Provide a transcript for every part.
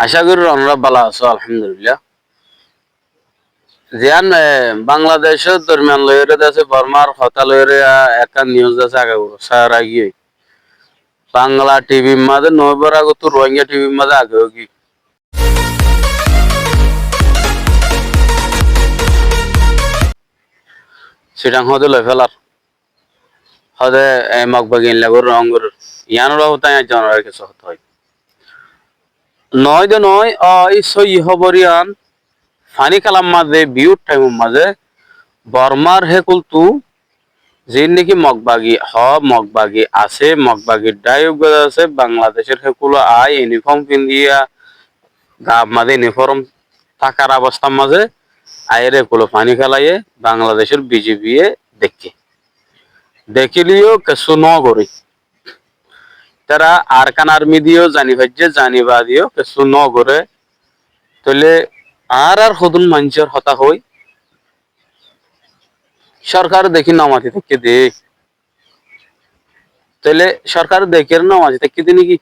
আশা করি আমরা ভালো আছো আলহামদুলিল্লাহ। জিয়ান বাংলাদেশের দরমিয়ান লইরে আছে বর্মার হতা লইরে একটা নিউজ আছে আগে সার আগে বাংলা টিভি মাঝে নয়বার আগে তো রোহিঙ্গা টিভি মাঝে আগে কি সিটাং হতে লই ফেলার হতে মগবাগিন লাগর রঙর ইয়ানোর হতায় জানার কিছু হতে হয় নয় দে নয় ওই সই হবরিয়ান ফানি কালাম মাঝে বিউট টাইম মাঝে বর্মার হেকুল তু যে নাকি মগবাগি আছে মগবাগির ডায়ুগ আছে বাংলাদেশের হেকুলো আয় ইউনিফর্ম পিন্দিয়া গা মাঝে ইউনিফর্ম থাকার অবস্থার মাঝে আয়ের এগুলো পানি খেলাইয়ে বাংলাদেশের বিজেপি দেখিলিও কিছু ন করি তারা আরকান আর্মি দিয়েও জানি ভাজ্যে জানিবা দিও কিছু ন করে তাহলে আর সদুন মানুষের হতা হই সরকার দেখি নমাতি থেকে দে তাহলে সরকার দেখে নমাতি থেকে দি নাকি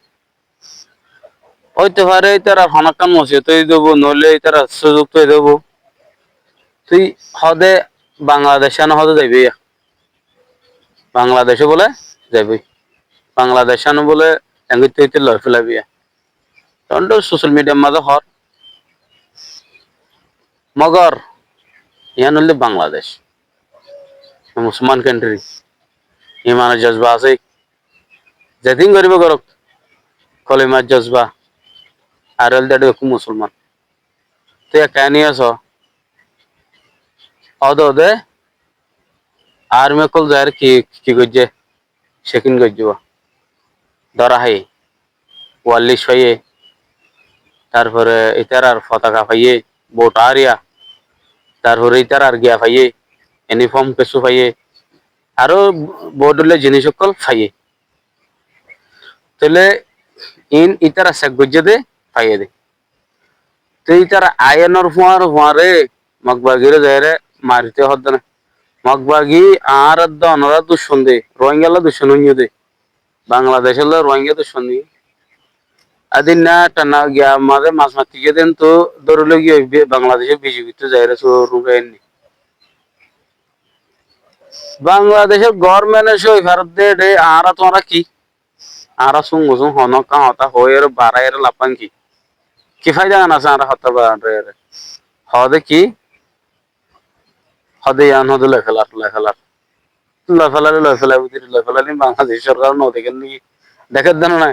হইতে পারে তারা হনাকান মসিয়ে তৈরি দেবো নইলে তারা সুযোগ তৈরি দেবো তুই হদে বাংলাদেশে না হদে যাইবি বাংলাদেশে বলে যাইবি বাংলাদেশে না বলে এঙ্গিত হইতে লয় ফেলাবি তখন তো সোশ্যাল মিডিয়ার মাঝে হর মগর ইয়ান হলে বাংলাদেশ মুসলমান কান্ট্রি ইমানের জজবা আছে যেদিন করিব করক কলিমার জজবা আর হল দাঁড়িয়ে মুসলমান তুই কেন আস অদে আর্মি কল যায় কি কি করছে সেকিন করছে ধরা হাই ওয়াল্লিশ পাইয়ে তারপরে ইতার আর পতাকা পাইয়ে বোট আরিয়া তারপরে ইতার আর গিয়া পাইয়ে ইউনিফর্ম কিছু পাইয়ে আরো বোর্ডলে জিনিস সকল পাইয়ে তাহলে ইতারা শেখ গজ্জে দে পাইয়ে দে তো ইতারা আয়নর ফুয়ারে মগবাগিরে যায় মারিতে হদ না মগবাগি আর অনরা দুশ্মন দে রোহিঙ্গালা দুশ্মন হইয়ে দে বাংলাদেশের রোহিঙ্গা দুশ্মন দিয়ে আদিন না টানা গিয়া মাঝে মাছ মাতি গিয়ে দেন তো দৌড়লে গিয়ে বাংলাদেশে বিজেপি তো যাই রুগাইনি বাংলাদেশের গভর্নমেন্ট ওই ভারত দে আরা তোমরা কি আরা সুং মুসুং হনকা হতা হয়ে বাড়াইয়ের লাপান কি ফায়দা আছে আরা হতা বাড়াইয়ের হদে কি হদে ইয়ান হদে লয় ফেলার বাংলাদেশ সরকার ন দেখেন নাকি দেখেন দেন না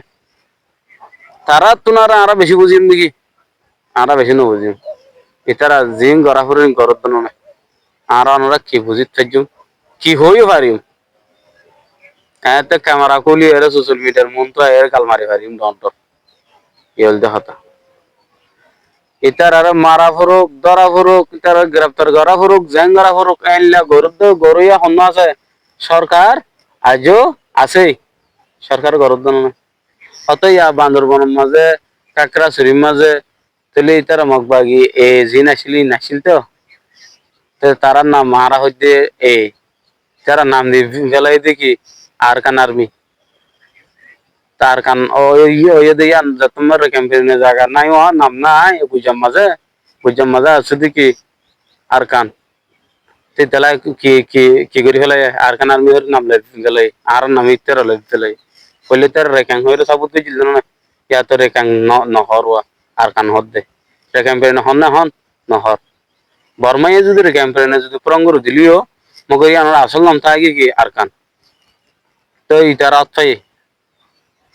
তারা তোনারা আরা বেশি বুঝিম নাকি আরা বেশি ন বুঝিম এটারা জিম গড়া ফুরে গরত না আর আমরা কি বুঝি থাকজুম কি হইও পারিম এতে ক্যামেরা খুলি এর সোশ্যাল মিডিয়ার মন তো এর কাল মারি পারিম ডন্টর ইলদে হতা ইতার আর মারা ফুরুক ধরা ফুরুক ইতার গ্রেপ্তার করা ফুরুক জ্যাং করা ফুরুক আইনলা গরুদ গরুয়া হন্য আছে সরকার আজও আছে সরকার গরুদ না অত ইয়া বান্দরবনের মাঝে কাকড়াছড়ির মাঝে তাহলে ইতারা মগবাগি এ জি নাছিল তো তারা নাম মারা হইতে তারা নাম দিয়ে ফেলাই দেখি আরকান আর্মি তারকান ওই দিয়ে তোমার ক্যাম্পেইনে জায়গা নাই ও নাম নাই বুঝাম মাঝে আছে দেখি আরকান তেলাই কি কি কি করে ফেলাই আরকান আর্মি নাম লাই ফেলাই আর নাম ইত্যার লাই ফেলাই কইলে তার রেখাং হইরে সাবুত দিছিল না ইয়া তো রেখাং নহরওয়া আরকান হদ দে ক্যাম্পেইনে হন না হন নহর বর্মাইয়ে যদি ক্যাম্পেইনে যদি প্রঙ্গর দিলিও মগই আমার আসল নাম থাকে কি আরকান তো ইতারা অথাই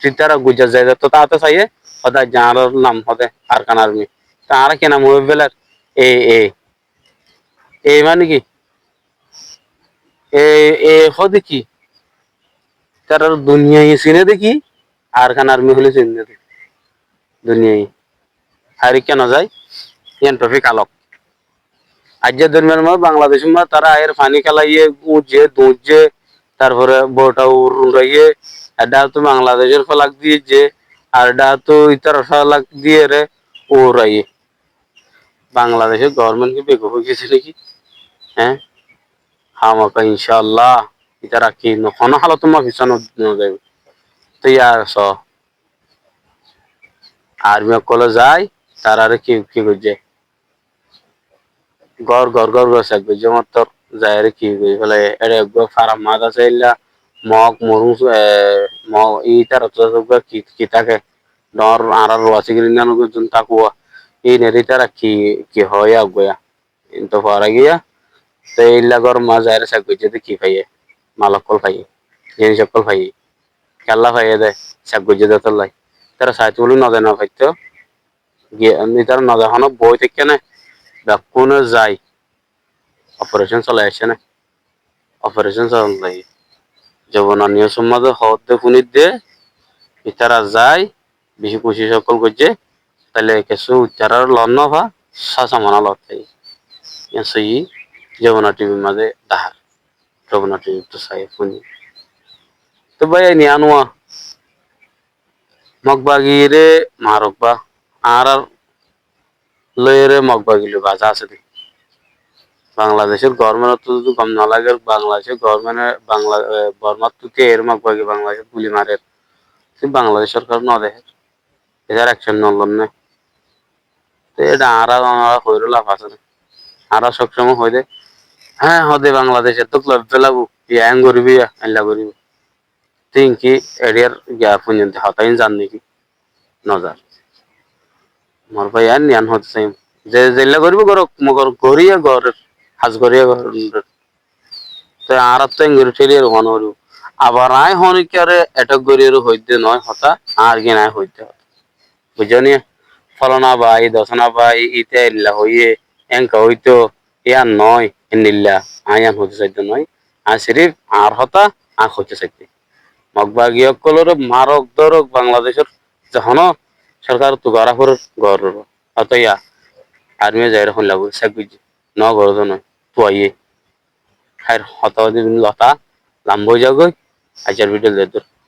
তারা গুজর যায় তো তাতে চাইয়ে হদায় যার নাম হদে আরকান আর্মি তারা কি নাম হয়ে বেলার এ এ এ মানে কি এ এ হদে কি তারা দুনিয়ায় চিনে দেখি আরকান আর্মি হলে চিনে দেখি দুনিয়ায় আর কেন যায় ইয়ান টপিক আলোক আজ্যের দরমিয়ান বাংলাদেশের মধ্যে তারা এর পানি খেলাইয়ে উঁচে দুঁচে তারপরে বোটা উড়াইয়ে এটা তো বাংলাদেশের ফলাক দিয়েছে আর এটা তো ইতার ফলাক দিয়ে রে উড়াইয়ে বাংলাদেশের গভর্নমেন্ট কি বেগো হয়ে গেছে নাকি হ্যাঁ হামাকা ইনশাল্লাহ ইতারা কি কোনো হালত তোমার পিছনে যাবে তো ইয়ার আর্মি কলে যায় তারারে কি করছে গড় সাক করছে মাত্র যাইরে কি কই ফেলে এরে ফারাম মাছ আছে ইল্লা মগ মরু মগ ই তার কি থাকে ডর আরার ওয়াসি গিরিন নানো গুজন তাকুয়া এই নেরি তারা কি হয় আগয়া কিন্তু পরে গিয়া তো ইল্লা গর মাছ যাইরে সাক করছে কি পাইয়ে মালকল পাইয়ে জিনিস সকল পাইয়ে খেলা পাইয়ে দেয় সাক করছে দতলাই তারা সাইতে বলি নদে না পাইতো গিয়ে তারা নদে হনো বই থেকে না কোনে যায় অপারেশন চলাই আসছে না অপারেশন চালাই যবনানীয় সমাজে হতে ফুনিত দিয়ে ইতারা যায় বেশি খুশি সকল করছে তাহলে কিছু উচ্চারার লন্ন বা সাসামানা লতাই সেই যবনা টিভির মাঝে দাহার যবনা টিভি তো চাই ফুনি তো ভাই নিয়ানোয়া মগবাগিরে মারকবা আর লয়েরে মগবাগিলে বাজা আছে দেখি বাংলাদেশের গভর্নমেন্ট তো যদি কম না লাগে বাংলাদেশের গভর্নমেন্ট বাংলা বর্মার তো এর মগবাগি বাংলাদেশের গুলি মারে বাংলাদেশ সরকার ন দেখে এটার অ্যাকশন নলন না তো এটা আরা হইল লাভ আছে না আরা সবসময় হয়ে দেয় হ্যাঁ হদে বাংলাদেশের তো ক্লাব পেলাবো ইয়াং করবি আল্লাহ করিব তিন কি এরিয়ার গিয়া পর্যন্ত হতাইন জান নাকি নজার মোর ভাই আর নিয়ান হতে চাই যে জেলা করিব গর মগর গড়িয়া ঘরের হাজ গড়িয়া ঘর তো আর তো এঙ্গির ঠেলিয়ে হন করিব আবার আয় হনিকারে এটক গড়িয়ে হইতে নয় হতা আর কি নাই হইতে বুঝনি ফলনা ভাই দশনা ভাই ইতে ইল্লা হইয়ে এঙ্কা হইতো ইয়ার নয় নিল্লা আয়ান হতে চাইতে নয় আর সিরিফ আর হতা আর হইতে চাইতে মগবাগী অকলর মারক দরক বাংলাদেশের যখন সরকার তো গড়া করে গড় অতয়া আর্মি যাই রকম লাগু শেখ বুঝি ন গড় নয় তো আইয়ে খাই হতাবাদী লতা লাম্বই যাগই আজার ভিডিও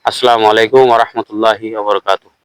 আসসালামু আলাইকুম ওয়া রাহমাতুল্লাহি ওয়া বারাকাতুহু